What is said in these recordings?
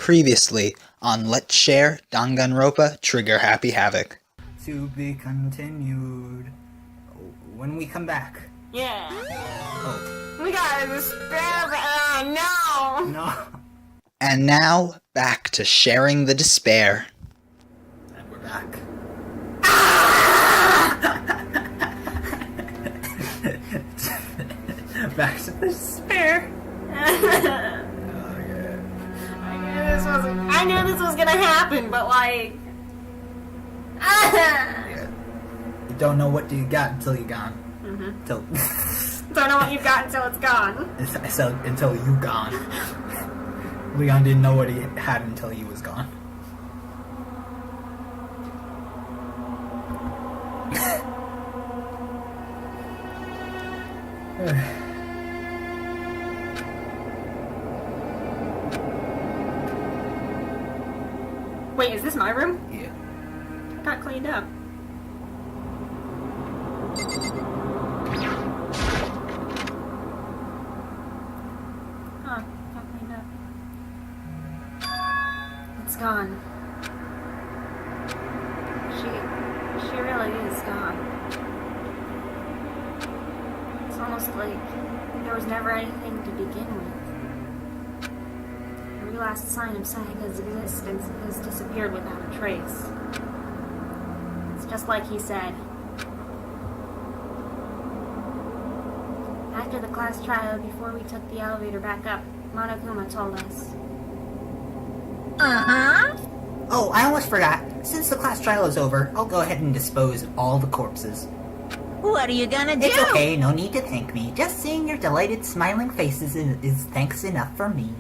Previously on Let's Share Danganronpa Trigger Happy Havoc. To be continued when we come back. Yeah. Oh. We got a despair. No. No. And now, back to sharing the despair. And we're back. Back to the despair. I knew this was gonna happen, but like... Yeah. You don't know what you got until you're gone. Mm-hmm. Till Don't know what you've got until it's gone. until you gone. Leon didn't know what he had until he was gone. Wait, is this my room? Yeah. It got cleaned up. Huh, got cleaned up. It's gone. She really is gone. It's almost like there was never anything to begin with. Every last sign of Sayaka's existence has disappeared without a trace. It's just like he said. After the class trial, before we took the elevator back up, Monokuma told us. Oh, I almost forgot. Since the class trial is over, I'll go ahead and dispose of all the corpses. What are you gonna do? It's okay, no need to thank me. Just seeing your delighted, smiling faces is thanks enough for me.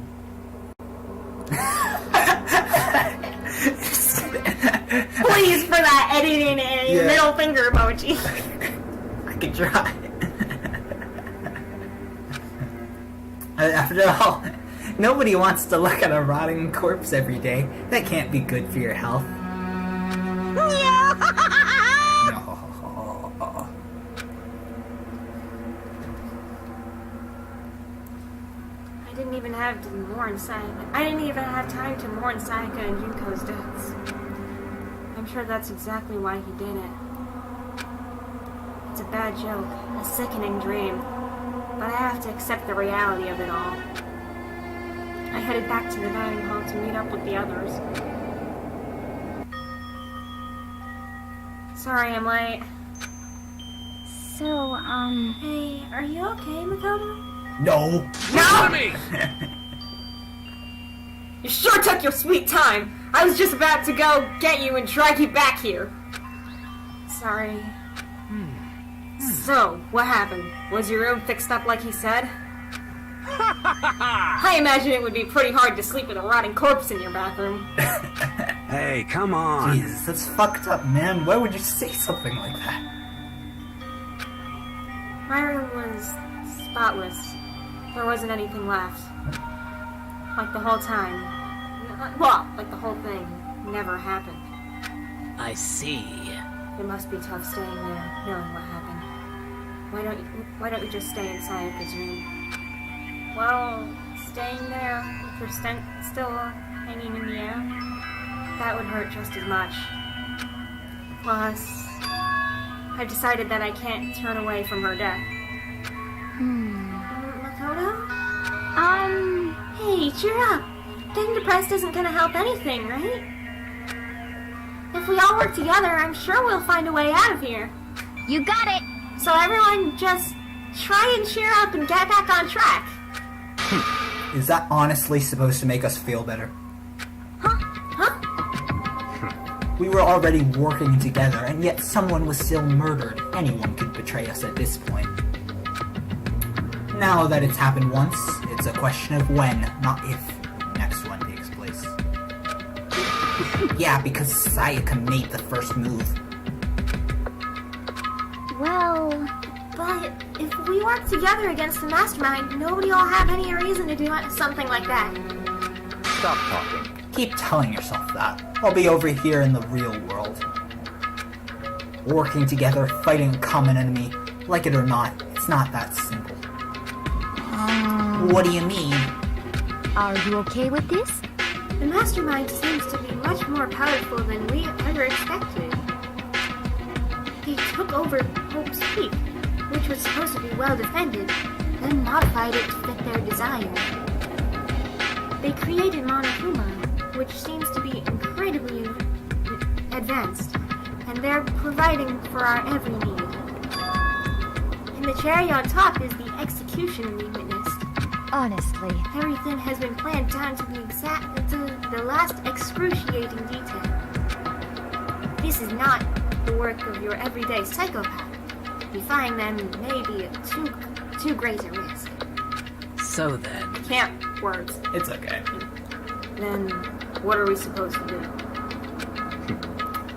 Please, for that editing and middle finger emoji. I could try. After all, nobody wants to look at a rotting corpse every day. That can't be good for your health. No. I didn't even have to mourn Sayaka. I didn't even have time to mourn Sayaka and Junko's deaths. I'm sure that's exactly why he did it. It's a bad joke, a sickening dream, but I have to accept the reality of it all. I headed back to the dining hall to meet up with the others. Sorry I'm late. So, Hey, are you okay, Makoto? No. No! You sure took your sweet time. I was just about to go get you and drag you back here. Sorry. So, what happened? Was your room fixed up like he said? I imagine it would be pretty hard to sleep with a rotting corpse in your bathroom. Hey, come on. Jesus, that's fucked up, man. Why would you say something like that? My room was spotless. There wasn't anything left. Like the whole time. Well, like the whole thing never happened. I see. It must be tough staying there, knowing what happened. Why don't you just stay inside of his room? Well, staying there with your stent still hanging in the air, that would hurt just as much. Plus, I've decided that I can't turn away from her death. Makoto? Hey, cheer up. Getting depressed isn't gonna help anything, right? If we all work together, I'm sure we'll find a way out of here. you got it! So everyone just try and cheer up and get back on track. Is that honestly supposed to make us feel better? Huh? We were already working together, and yet someone was still murdered. Anyone could betray us at this point. Now that it's happened once, it's a question of when, not if, the next one takes place. Yeah, because Sayaka made the first move. Well, But if we work together against the mastermind, nobody will have any reason to do something like that. Stop talking. Keep telling yourself that. I'll be over here in the real world. Working together, fighting a common enemy. Like it or not, it's not that simple. What do you mean? are you okay with this? The mastermind seems to be much more powerful than we ever expected. They took over Hope's Peak, which was supposed to be well defended, then modified it to fit their desire. They created Monokuma, which seems to be incredibly advanced, and they're providing for our every need. And the cherry on top is the execution we witnessed. Honestly. Everything has been planned down to the last excruciating detail. This is not the work of your everyday psychopath. Defying them may be too great a risk. So then, Can't words. It's okay. Then what are we supposed to do?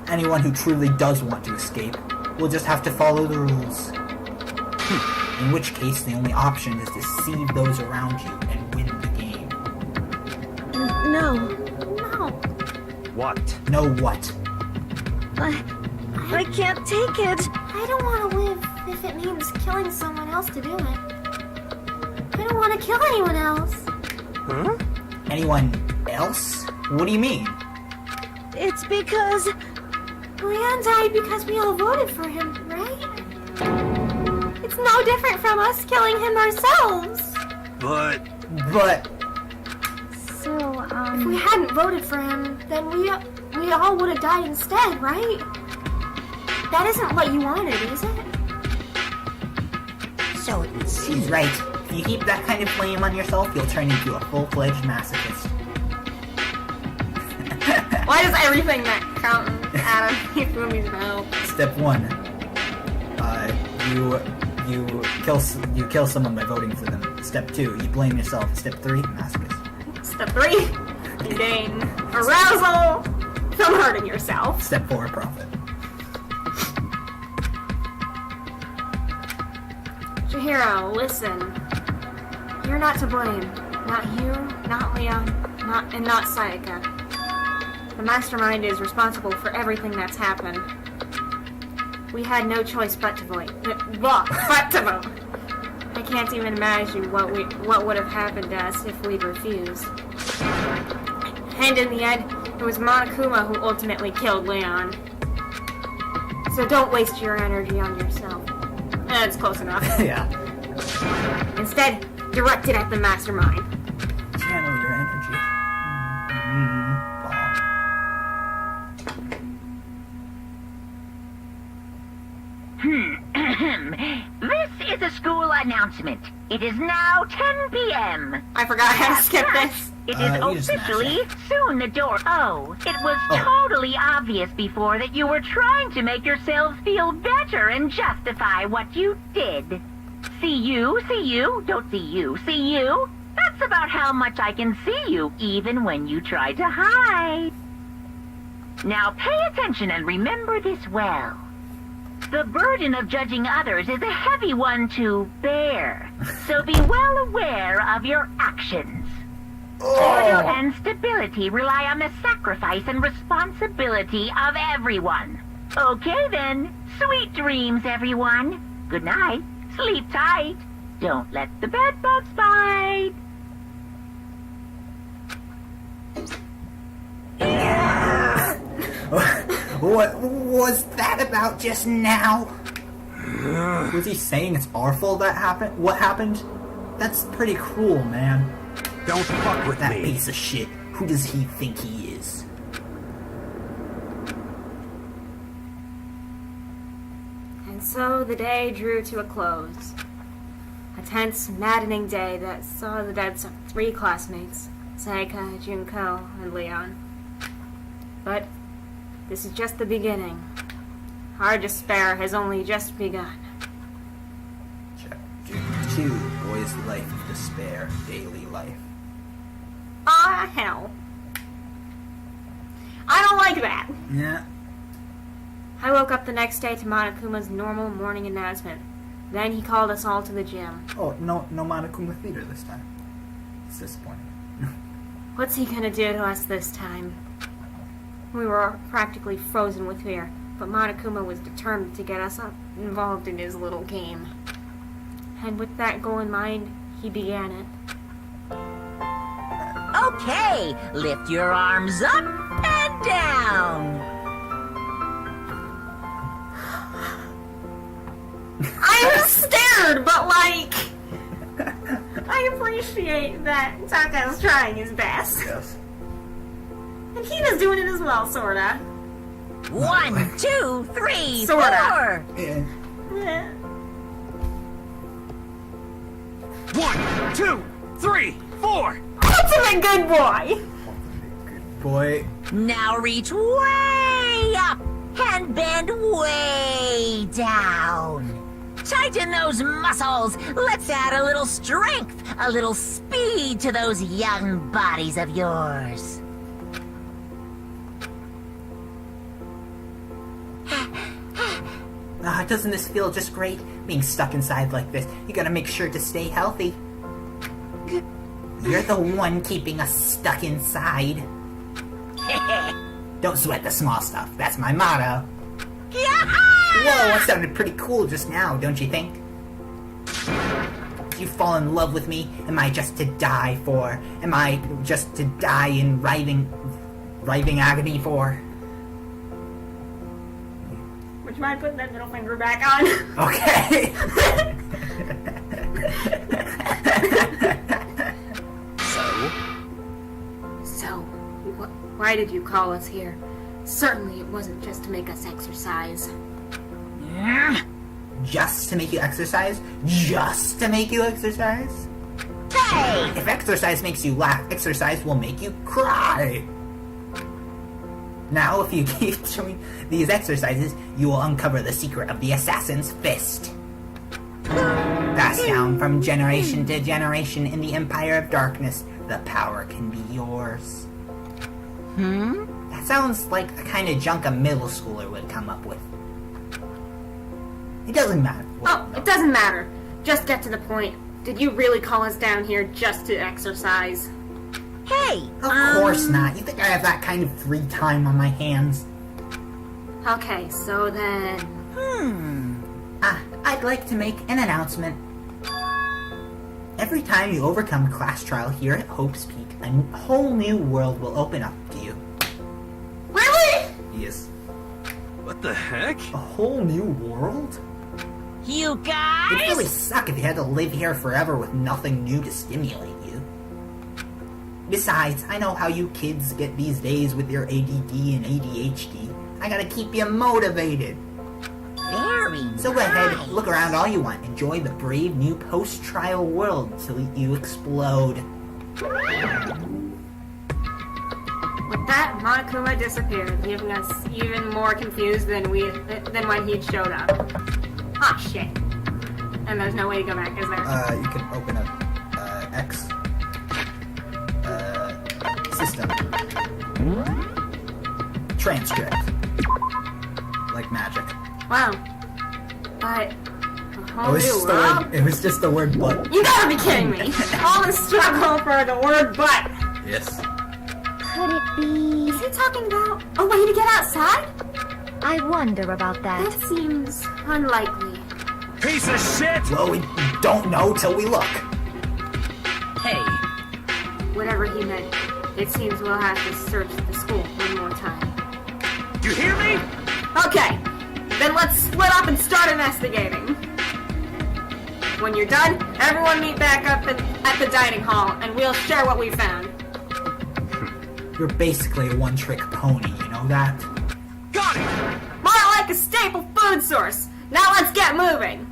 Anyone who truly does want to escape will just have to follow the rules. In which case, the only option is to deceive those around you and win the game. No. No. what? Know what? I can't take it. I don't want to live if it means killing someone else to do it. I don't want to kill anyone else. Huh? Anyone else? What do you mean? It's because... Leon died because we all voted for him, right? It's no different from us killing him ourselves. But So, If we hadn't voted for him, then we all would have died instead, right? That isn't what you wanted, is it? So, she's right. If you heap that kind of flame on yourself, you'll turn into a full-fledged masochist. Why does everything that comes out of Hifumi's mouth? Step 1. You kill someone by voting for them. Step 2. You blame yourself. Step 3. Masochist. Step 3, you gain arousal from hurting yourself. Step 4. Profit. Chihiro, listen. You're not to blame. Not you, not Leon, not Sayaka. The mastermind is responsible for everything that's happened. We had no choice but to vote. But to vote. I can't even imagine what would have happened to us if we'd refused. And in the end, it was Monokuma who ultimately killed Leon. So don't waste your energy on yourself. That's close enough. Yeah. Instead, direct it at the mastermind. Channel your energy. This is a school announcement. It is now 10 p.m. I forgot how to skip this. It you is just smash officially it. soon the door. Oh, it was Oh. totally obvious before that you were trying to make yourselves feel better and justify what you did. See you, don't see you, see you. That's about how much I can see you, even when you try to hide. Now pay attention and remember this well. The burden of judging others is a heavy one to bear, so be well aware of your actions. Order and stability rely on the sacrifice and responsibility of everyone. Okay then, sweet dreams everyone. Good night, sleep tight. Don't let the bed bugs bite. What was that about just now? Was he saying it's our fault that happened? What happened? That's pretty cruel, man. Don't fuck with That me. piece of shit. Who does he think he is? And so the day drew to a close. A tense, maddening day that saw the deaths of 3 classmates, Sayaka, Junko, and Leon. But this is just the beginning. Our despair has only just begun. Chapter 2. Boy's Life of Despair. Daily Life. Ah, hell. I don't like that. Yeah. I woke up the next day to Monokuma's normal morning announcement. Then he called us all to the gym. Oh, no Monokuma Theater this time. It's disappointing. What's he gonna do to us this time? We were practically frozen with fear, but Monokuma was determined to get us involved in his little game. And with that goal in mind, he began it. Okay, lift your arms up and down. I'm scared, but like, I appreciate that Taka's trying his best. Yes. And Hina's doing it as well, sorta. 1, 2, 3, Sorta. 4. Yeah. 1, 2, 3, 4. Ultimate good boy! Good boy. Now reach way up and bend way down. Tighten those muscles. Let's add a little strength, a little speed to those young bodies of yours. Doesn't this feel just great? Being stuck inside like this. You gotta make sure to stay healthy. You're the one keeping us stuck inside. Don't sweat the small stuff. That's my motto. Whoa, that sounded pretty cool just now, don't you think? You fall in love with me? Am I just to die for? Am I just to die in writhing agony for? Would you mind putting that middle finger back on? Okay. So, why did you call us here? Certainly it wasn't just to make us exercise. Just to make you exercise? Just to make you exercise? Hey! If exercise makes you laugh, exercise will make you cry. Now, if you keep doing these exercises, you will uncover the secret of the assassin's fist. Passed down from generation to generation in the Empire of Darkness, the power can be yours. That sounds like the kind of junk a middle schooler would come up with. It doesn't matter. Oh, it doesn't matter. Just get to the point. Did you really call us down here just to exercise? Hey! Of course not. You think I have that kind of free time on my hands? Okay, so then... I'd like to make an announcement. Every time you overcome a class trial here at Hope's Peak, a whole new world will open up to you. Really? Yes. What the heck? A whole new world? You It'd guys! really suck if you had to live here forever with nothing new to stimulate you. Besides, I know how you kids get these days with your ADD and ADHD. I gotta keep you motivated. Very So go ahead, look around all you want. Enjoy the brave new post-trial world till you explode. With that, Monokuma disappeared, leaving us even more confused than when he'd showed up. Ah, shit. And there's no way to go back, is there? You can open up X system transcript like magic. Wow. But a whole new world? It was just the word "but." You gotta be kidding me! All the struggle for the word "but." Yes. Could it be... Is he talking about a way to get outside? I wonder about That that. seems unlikely. Piece of shit! Well, we don't know till we look. Hey! Whatever he meant, it seems we'll have to search the school one more time. You hear me? Okay, then let's split up and start investigating. When you're done, everyone meet back up at the dining hall, and we'll share what we found. You're basically a one-trick pony, you know that? Got it! More like a staple food source. Now let's get moving.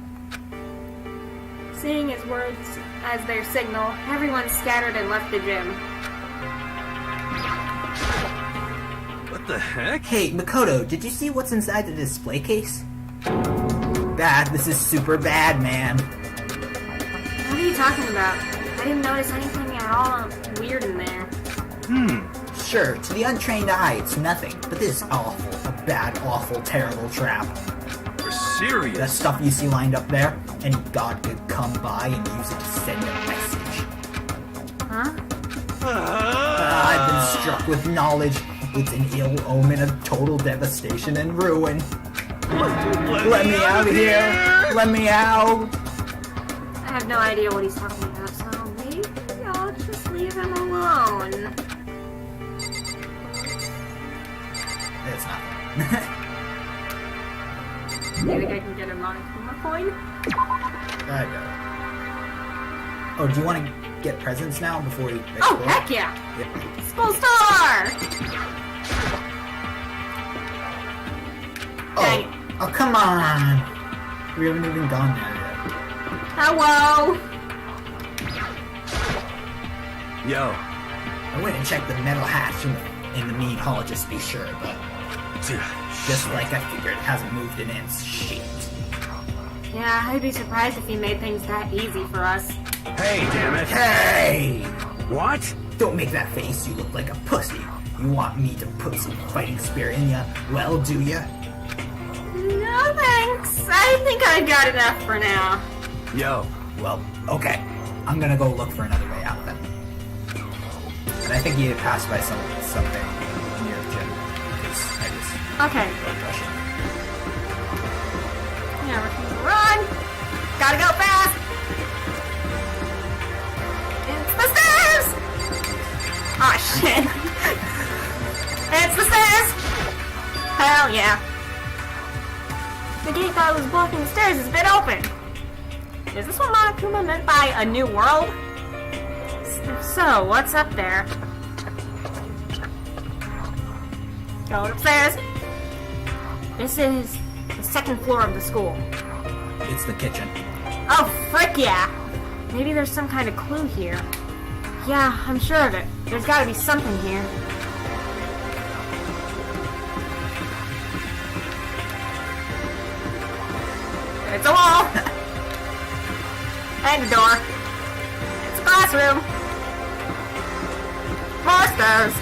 Seeing his words as their signal, everyone scattered and left the gym. What the heck? Hey, Makoto, did you see what's inside the display case? Bad. This is super bad, man. What are you talking about? I didn't notice anything at all weird in there. Sure, to the untrained eye, it's nothing, but this is awful. A bad, awful, terrible trap. You're serious? That stuff you see lined up there, any god could come by and use it to send a message. Huh? I've been struck with knowledge. It's an ill omen of total devastation and ruin. Let me out of here! Let me out! I have no idea what he's talking about, so maybe I'll just leave him alone. alone. It's nothing. You think I can get a Monokuma coin? I go. Oh, do you want to get presents now before we explore? Oh, heck yeah! Yep. School star! Dang it. Oh, come on! We haven't even gone there yet. Hello! Yo. I went and checked the metal hatch in the mead hall just to be sure, but just like I figured, it hasn't moved an inch. Shit. Yeah, I'd be surprised if he made things that easy for us. Hey, damn it. Hey! What? Don't make that face, you look like a pussy. You want me to put some fighting spirit in ya? Well, do ya? No thanks. I think I've got enough for now. Yo. Well, okay. I'm gonna go look for another way out then. And I think you passed by something near the gym. Because I was Okay. rushing. Yeah, we're gonna run! Gotta go fast! It's the stairs! Oh shit! It's the stairs! Hell yeah! The gate that was blocking the stairs has been open! Is this what Monokuma meant by a new world? So, what's up there? Going upstairs. This is the second floor of the school. It's the kitchen. Oh, frick yeah! Maybe there's some kind of clue here. Yeah, I'm sure of it. There's gotta be something here. It's a wall! And a door. It's a classroom. More stairs.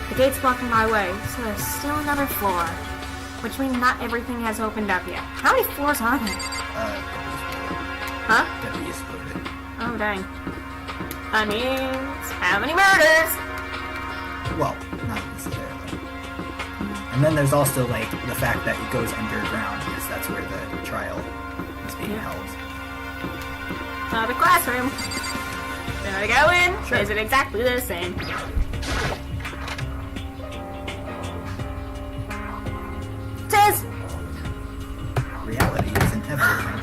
The gate's blocking my way, so there's still another floor. Which means not everything has opened up yet. How many floors are there? Huh? Debbie exploded. Oh, dang. That means how many murders? Well, not necessarily. And then there's also, like, the fact that it goes underground, because that's where the trial is being held. The classroom. Then I go in. Sure. Is it exactly the same? Tis! Reality isn't everything.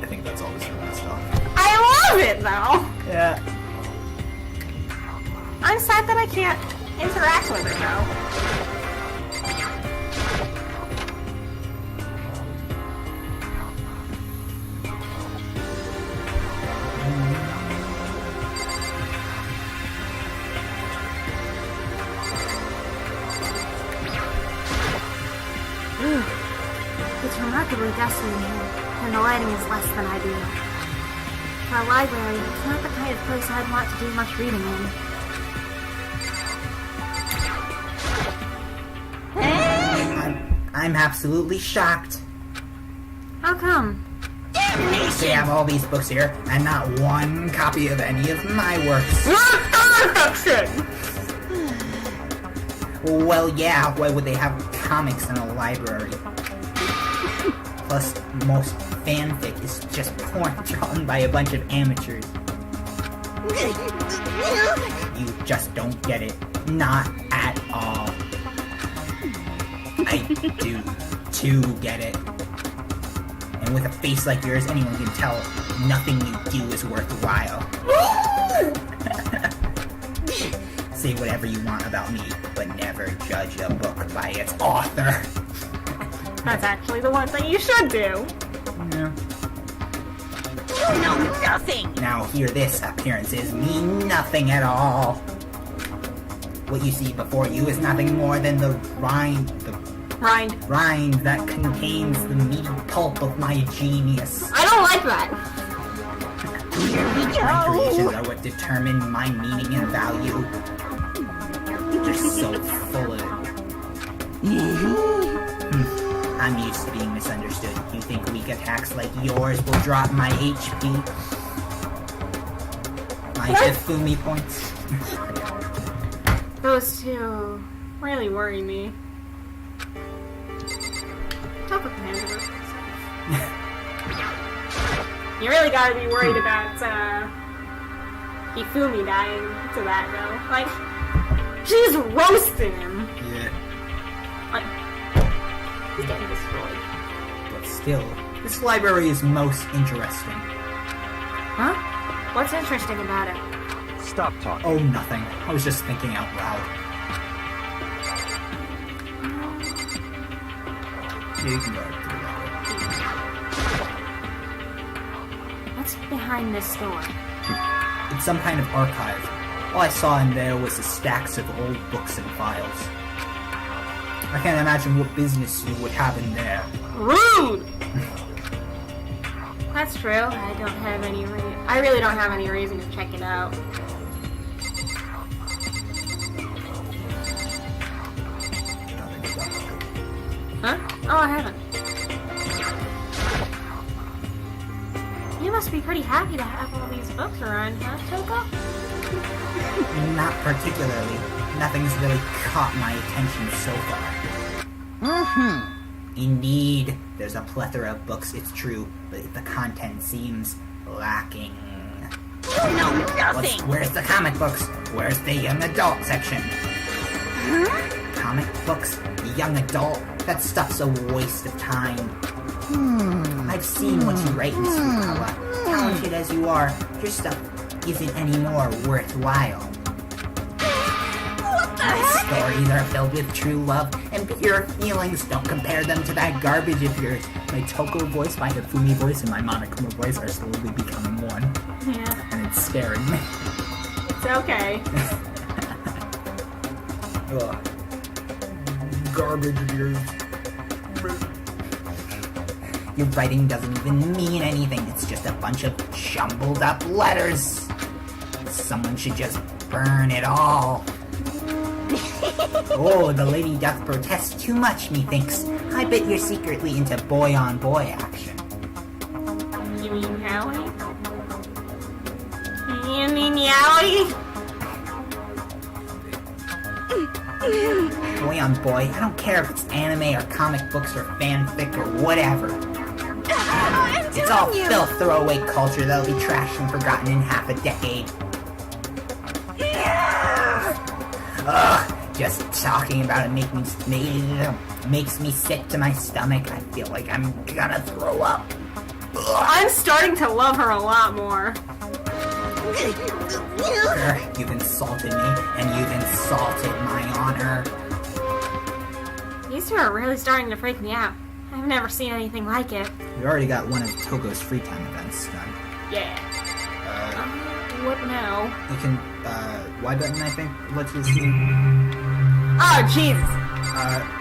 I think that's always the best stuff. I love it, though. Yeah. I'm sad that I can't interact with it, though. It's remarkably dusty in here, and the lighting is less than ideal. For a library, it's not the kind of place I'd want to do much reading in. I'm absolutely shocked. How come? They have all these books here, and not one copy of any of my works. Well, yeah, why would they have comics in a library? Plus, most fanfic is just porn drawn by a bunch of amateurs. You just don't get it. Not at all. I do get it. And with a face like yours, anyone can tell nothing you do is worthwhile. Say whatever you want about me, but never judge a book by its author. That's actually the one thing you should do. Yeah. You know nothing! Now hear this, appearances mean nothing at all. What you see before you is nothing more than the rind that contains the meaty pulp of my genius. I don't like that. My creations are what determine my meaning and value. They're so full of it. I'm used to being misunderstood. You think weak attacks like yours will drop my HP? My Hifumi points? Those two really worry me. tough with the hands. You really gotta be worried about Hifumi dying to that though. Like, she's roasting him. Yeah. Like, he's getting destroyed. But still, this library is most interesting. Huh? What's interesting about it? Stop talking. Oh, nothing. I was just thinking out loud. You can go through that What's behind this door? way. It's some kind of archive. All I saw in there was the stacks of old books and files. I can't imagine what business you would have in there. Rude! That's true. I don't have any I really don't have any reason to check it out. Huh? Oh, I haven't. You must be pretty happy to have all these books around, huh, Toko? Not particularly. Nothing's really caught my attention so far. Indeed, there's a plethora of books, it's true, but the content seems lacking. No, nothing. Where's the comic books? Where's the young adult section? Comic books? Young adult? That stuff's a waste of time. I've seen what you write, Miss Fukawa. Talented as you are, your stuff isn't any more worthwhile. My stories are filled with true love and pure feelings. Don't compare them to that garbage of yours. My Toko voice, my Hifumi voice, and my Monokuma voice are slowly becoming one. Yeah. And it's scaring me. It's okay. Ugh. Garbage of yours. Your writing doesn't even mean anything. It's just a bunch of jumbled up letters. Someone should just burn it all. Oh, the lady doth protest too much, methinks. I bet you're secretly into boy-on-boy action. You mean Howie? You mean Yowie? Boy-on-boy, I don't care if it's anime or comic books or fanfic or whatever. It's all filth throwaway culture that'll be trashed and forgotten in half a decade. Ugh, just talking about it makes me sick to my stomach. I feel like I'm gonna throw up. I'm starting to love her a lot more. You've insulted me, and you've insulted my honor. These two are really starting to freak me out. I've never seen anything like it. We already got one of Togo's free time events done. Yeah. What now? You can, Y button, I think, lets you see. Oh, Jesus!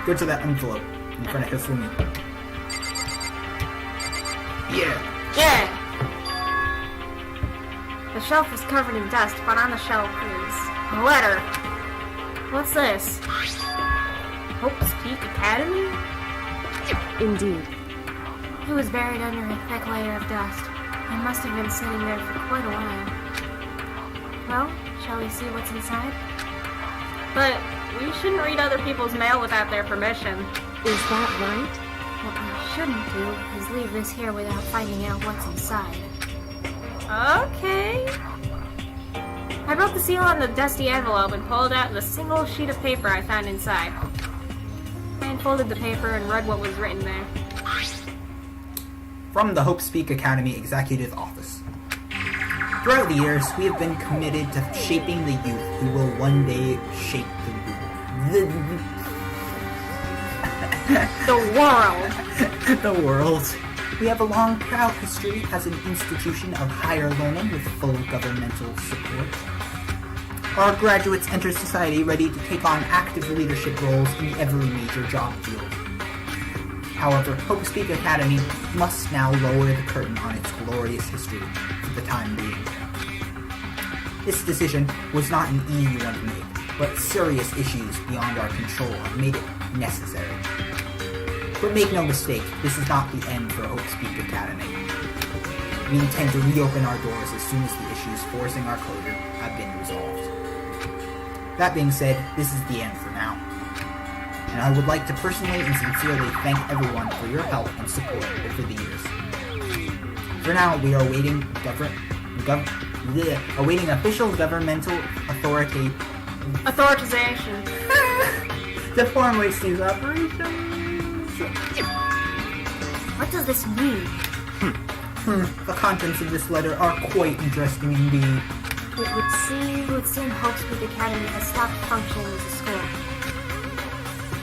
Go to that envelope in front of Hifumi. Yeah. Yeah! The shelf is covered in dust, but on the shelf is a letter. What's this? Hope's Peak Academy? Indeed. It was buried under a thick layer of dust. It must have been sitting there for quite a while. Well, shall we see what's inside? But we shouldn't read other people's mail without their permission. Is that right? What we shouldn't do is leave this here without finding out what's inside. Okay. I broke the seal on the dusty envelope and pulled out the single sheet of paper I found inside. I unfolded the paper and read what was written there. From the Hope Speak Academy Executive Office. Throughout the years, we have been committed to shaping the youth who will one day shape The world. the world. We have a long, proud history as an institution of higher learning with full governmental support. Our graduates enter society ready to take on active leadership roles in every major job field. However, Hope Speak Academy must now lower the curtain on its glorious history for the time being. This decision was not an easy one to make, but serious issues beyond our control have made it necessary. But make no mistake, this is not the end for Hope Speak Academy. We intend to reopen our doors as soon as the issues forcing our closure have been resolved. That being said, this is the end for now. and I would like to personally and sincerely thank everyone for your help and support over the years. For now, we are awaiting awaiting official governmental Authorization. to formally cease operations. What does this mean? The contents of this letter are quite interesting indeed. It would seem Hope Speak Academy has stopped functioning as a school.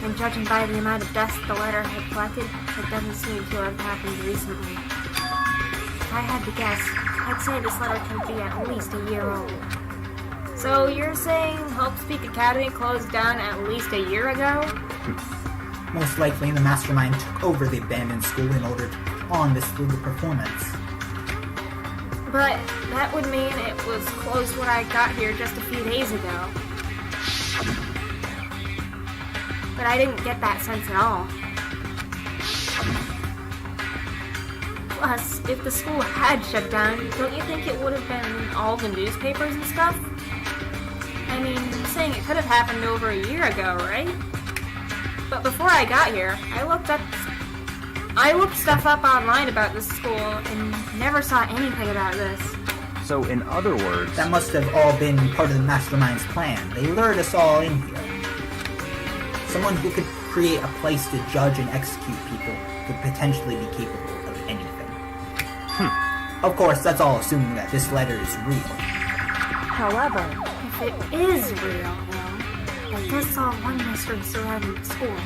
And judging by the amount of dust the letter had collected, it doesn't seem to have happened recently. If I had to guess, I'd say this letter could be at least a year old. So you're saying Hope Speak Academy closed down at least a year ago? Most likely, the mastermind took over the abandoned school in order to put on this through the performance. But that would mean it was closed when I got here just a few days ago. But I didn't get that sense at all. Plus, if the school had shut down, don't you think it would have been in all the newspapers and stuff? I mean, you're saying it could have happened over a year ago, right? But before I got here, I looked stuff up online about this school and never saw anything about this. So in other words... That must have all been part of the mastermind's plan. They lured us all in here. Someone who could create a place to judge and execute people could potentially be capable of anything. Of course, that's all assuming that this letter is real. However, If it is real, though, then does solve one mystery surrounding the school.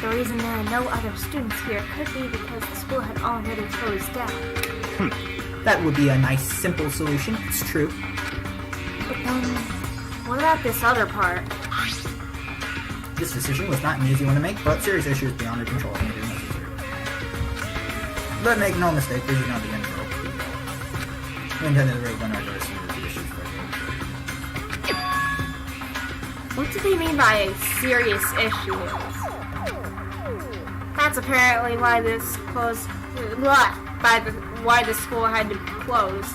The reason there are no other students here could be because the school had already closed down. That would be a nice, simple solution, it's true. But then, what about this other part? This decision was not an easy one to make, but serious issues beyond our control made it necessary. But make no mistake, this is not the end of the world. We intend to run our doors through the issues for What do they mean by serious issues? That's apparently why this closed. Why the school had to close.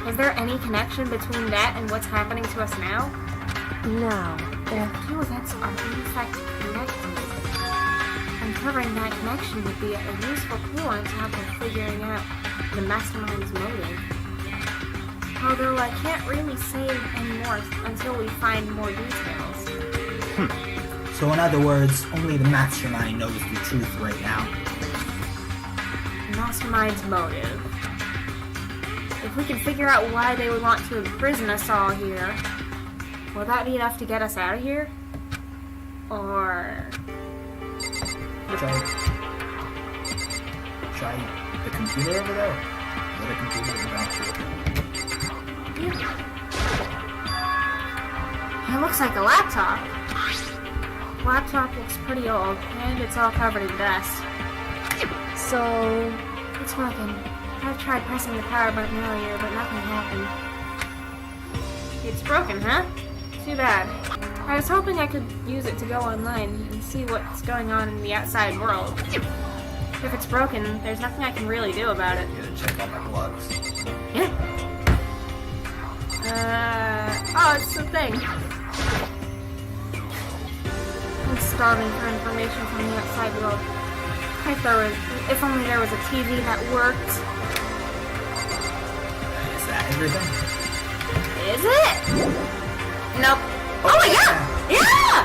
Is there any connection between that and what's happening to us now? now, The two events are in fact connected. Uncovering that connection would be a useful clue on top of figuring out the mastermind's motive. Although I can't really say any more until we find more details. So in other words, only the mastermind knows the truth right now. The mastermind's motive. If we can figure out why they would want to imprison us all here, will that be enough to get us out of here? Or... Try the computer over there? Is that a computer? It looks like a laptop. Laptop looks pretty old, and it's all covered in dust. so It's working. I've tried pressing the power button earlier, but nothing happened. It's broken, huh? Too bad. I was hoping I could use it to go online and see what's going on in the outside world. If it's broken, there's nothing I can really do about it. Gotta check all my plugs. Yeah. Oh, it's the thing. I'm starving for information from the outside world. If only there was a TV that worked. Is that everything? Is it? Nope. Oh my god! Yeah!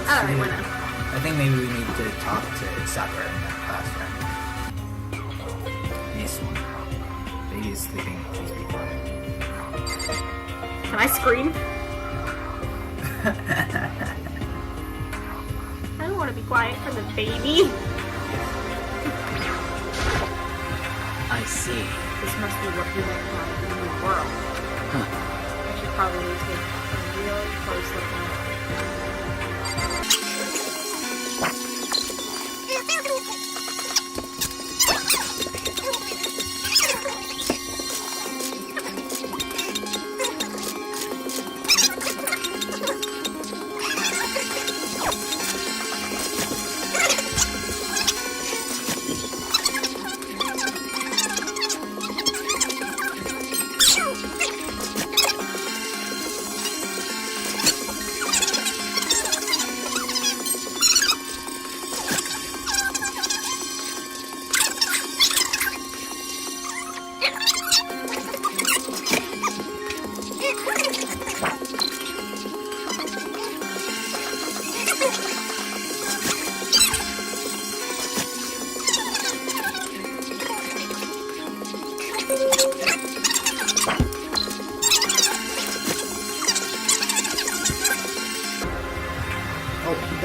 Alright, why not? I think maybe we need to talk to Sakura in that classroom. This one. Baby is sleeping. Please be quiet. Can I scream? I don't want to be quiet for the baby. I see. This must be what people call the new world. I should probably take a real close look at it.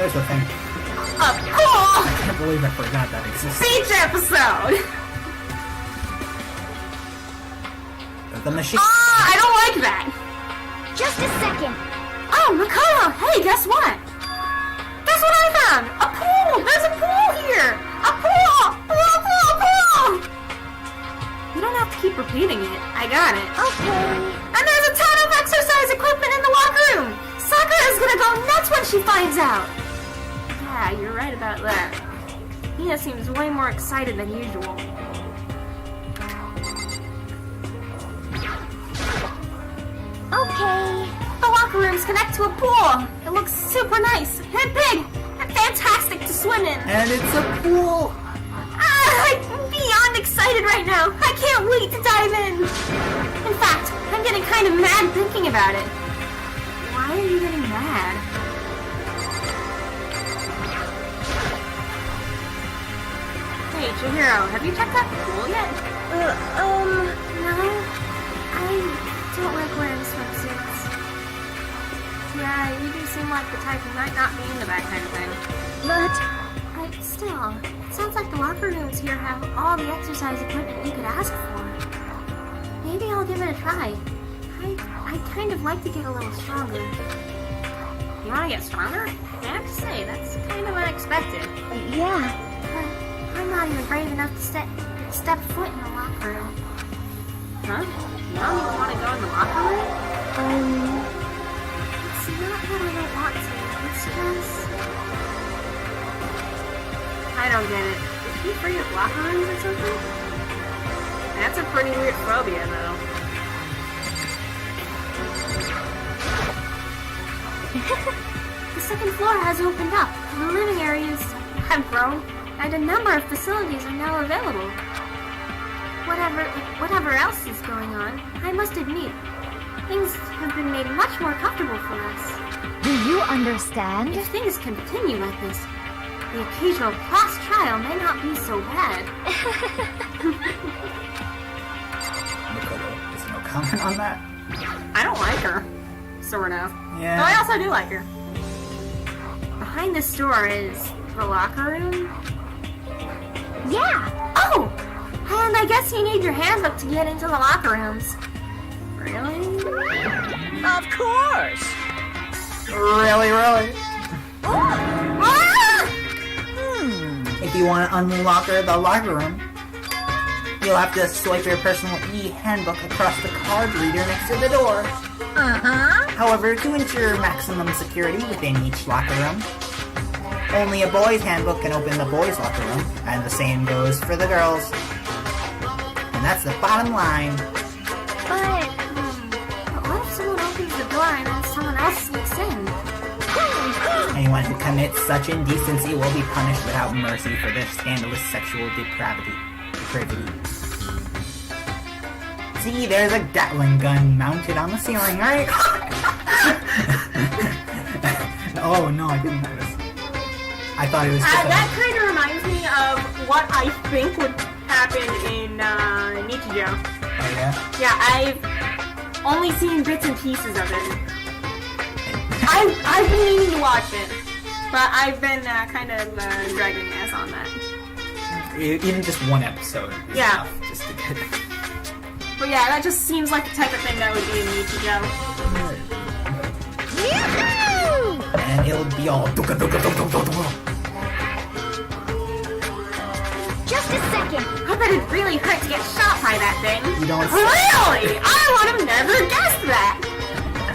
Where's the thing? A pool I can't believe I forgot that exists. beach episode! The machine. I don't like that! Just a second. Oh, Monokuma! Hey, guess what? Guess what I found? A pool! There's a pool here! A pool! Pool! You don't have to keep repeating it. I got it. Okay. And there's a ton of exercise equipment in the locker room! Sakura is gonna go nuts when she finds out! Yeah, you're right about that. Hina seems way more excited than usual. Okay. The locker rooms connect to a pool! It looks super nice, and big, and fantastic to swim in! And it's a pool. I'm beyond excited right now! I can't wait to dive in! In fact, I'm getting kind of mad thinking about it. Why are you getting mad? Hey, Chihiro, have you checked out the pool yet? No. I don't like wearing swimsuits. Yeah, you do seem like the type who might not be into that kind of thing. But Still, it sounds like the locker rooms here have all the exercise equipment you could ask for. Maybe I'll give it a try. I'd kind of like to get a little stronger. You want to get stronger? I have to say, that's kind of unexpected. yeah. But I'm not even brave enough to step foot in the locker room. Huh? You don't even want to go in the locker room? It's not that I don't want to. It's just... I don't get it. Is she afraid of locker rooms or something? That's a pretty weird phobia, though. The second floor has opened up. The living areas have grown, and a number of facilities are now available. Whatever else is going on, I must admit, things have been made much more comfortable for us. Do you understand? If things continue like this, the occasional class trial may not be so bad. Is no comment on that? I don't like her. Sort of. Yeah. Though I also do like her. Behind this door is the locker room. Yeah. Oh! And I guess you need your handbook to get into the locker rooms. Really? Of course! Really? Ah! If you want to unlock the locker room, you'll have to swipe your personal e-handbook across the card reader next to the door. However, to ensure maximum security within each locker room, only a boy's handbook can open the boys' locker room, and the same goes for the girls. And that's the bottom line. But What if someone opens the door and then someone else sneaks in? Anyone who commits such indecency will be punished without mercy for their scandalous sexual depravity. See, there's a Gatling gun mounted on the ceiling, right? Oh no, I didn't notice. I thought it was just That kind of reminds me of what I think would happen in Nichijou. Oh, yeah? Yeah, I've only seen bits and pieces of it. I've been meaning to watch it, but I've been kind of dragging ass on that. Even just one episode is Yeah. enough just to get it. But yeah, that just seems like the type of thing that would be in Nichijou. And it'll be all duka duka duka duka duka. just a second. I bet it really hurt to get shot by that thing. You don't Really? I would have never guessed that.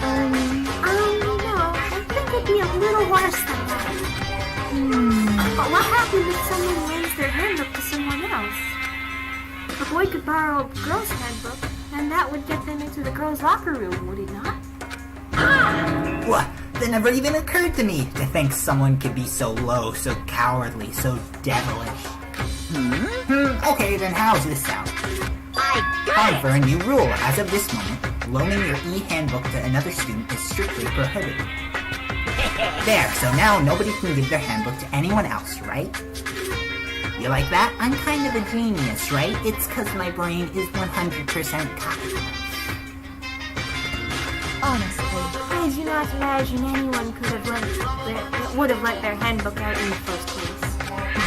No, I think it'd be a little worse than that. But what happened if someone lends their handbook to someone else? A boy could borrow a girl's handbook, and that would get them into the girls' locker room, would it not? What? That never even occurred to me to think someone could be so low, so cowardly, so devilish. Okay, then how's this sound? Time for a new rule. As of this moment, loaning your e-handbook to another student is strictly prohibited. There, so now nobody can give their handbook to anyone else, right? You like that? I'm kind of a genius, right? It's cause my brain is 100% copy. Honestly, I do cannot imagine anyone would have let their handbook out in the first place. Is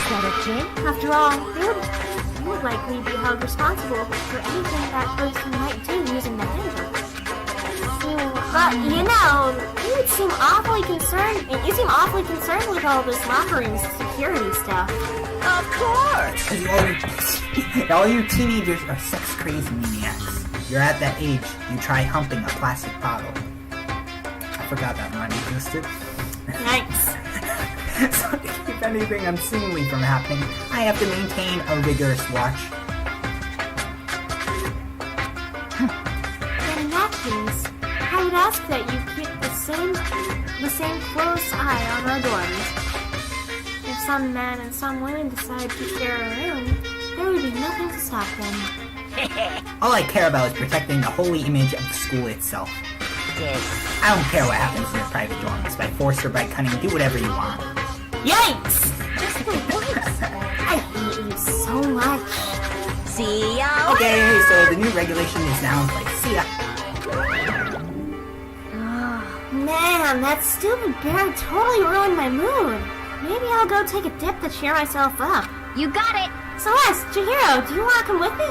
that okay? After all, they would likely be held responsible for anything that person might do using the handbook. But, you know, you seem awfully concerned with all this locker room security stuff. Of course. All you teenagers are sex-crazy maniacs. You're at that age, you try humping a plastic bottle. I forgot that line existed. Yikes. So to keep anything unseemly from happening, I have to maintain a rigorous watch. In that case, I would ask that you keep the same close eye on our dorms. If some men and some women decide to share a room, there would be nothing to stop them. All I care about is protecting the holy image of the school itself. Yes. I don't care what happens in your private dorms, by force or by cunning, do whatever you want. Yikes! Just the worst. I hate you so much. See ya. Okay, so the new regulation is now in place. See ya. Man, that stupid bear totally ruined my mood. Maybe I'll go take a dip to cheer myself up. You got it! Celeste, Chihiro, do you want to come with me?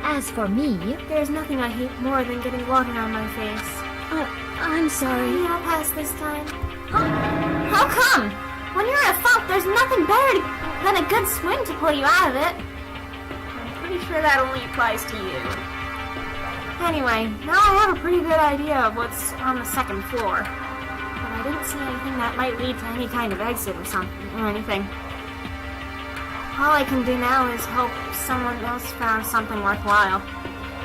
As for me, There's nothing I hate more than getting water on my face. I'm sorry. Maybe I'll pass this time. How come? When you're in a funk, there's nothing better than a good swim to pull you out of it. I'm pretty sure that only applies to you. Anyway, now I have a pretty good idea of what's on the second floor. But I didn't see anything that might lead to any kind of exit or something, or anything. All I can do now is hope someone else found something worthwhile.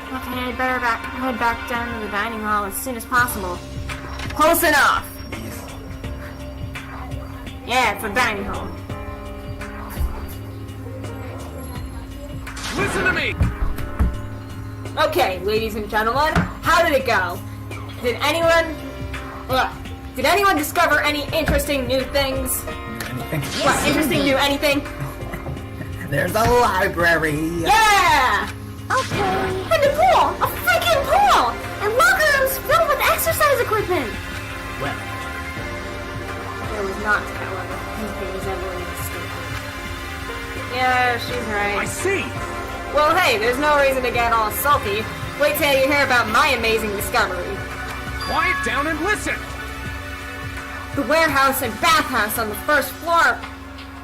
Okay, I'd better head back down to the dining hall as soon as possible. Close enough! Yeah, it's the dining hall. Listen to me! Okay, ladies and gentlemen, how did it go? Did anyone discover any interesting new things? Anything? What, interesting new anything? There's a library! Yeah! Okay. And a pool! A freaking pool! And locker rooms filled with exercise equipment! Well, There was not, however, anything resembling a stupid. Yeah, she's right. I see! Well, hey, there's no reason to get all sulky. Wait till you hear about my amazing discovery. Quiet down and listen! The warehouse and bathhouse on the first floor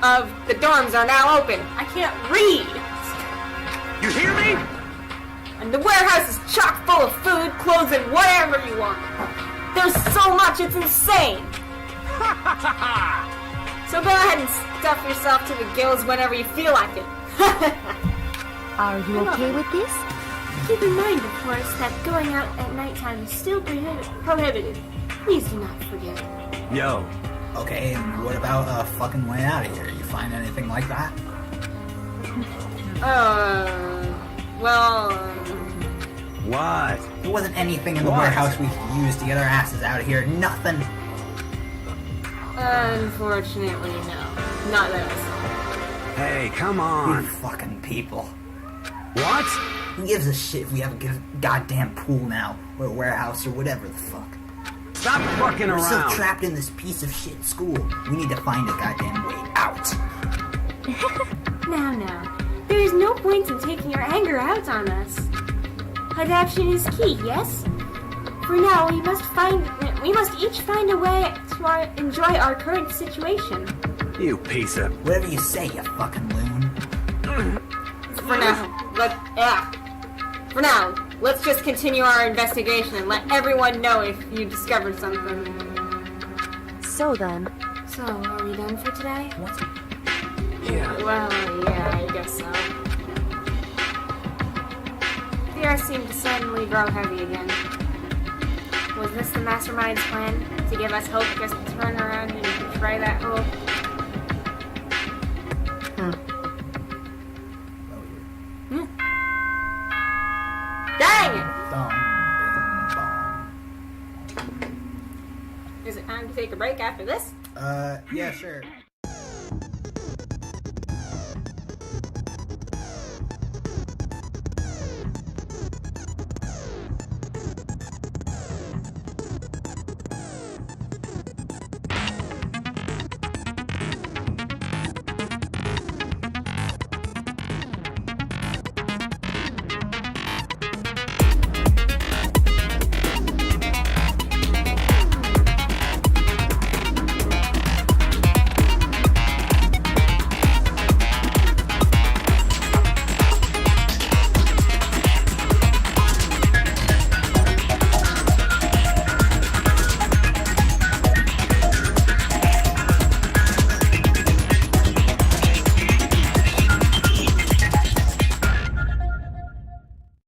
of the dorms are now open. I can't read! You hear me? And the warehouse is chock full of food, clothes, and whatever you want. There's so much, it's insane! Ha ha ha ha! So go ahead and stuff yourself to the gills whenever you feel like it. Are you okay with this? Keep in mind, of course, that going out at nighttime is still prohibited. Please do not forget. Yo, okay, and what about a fucking way out of here? You find anything like that? what? There wasn't anything in the What? warehouse we could use to get our asses out of here. Nothing. Unfortunately, no. Not that I saw. Hey, come You on. fucking people. What? Who gives a shit if we have a goddamn pool now? Or a warehouse or whatever the fuck? Stop fucking We're still around. trapped in this piece of shit school. We need to find a goddamn way out. Now. There is no point in taking your anger out on us. Adaption is key, yes? For now, we must each find a way to enjoy our current situation. You piece of... Whatever you say, you fucking loon. For now, let's just continue our investigation and let everyone know if you discovered something. So then, So, are we done for today? What? Yeah. Well, yeah, I guess so. The earth seemed to suddenly grow heavy again. Was this the mastermind's plan? To give us hope just to turn around and betray that hope? Dang it! Dong, bing, bong. Is it time to take a break after this? Yeah, sure.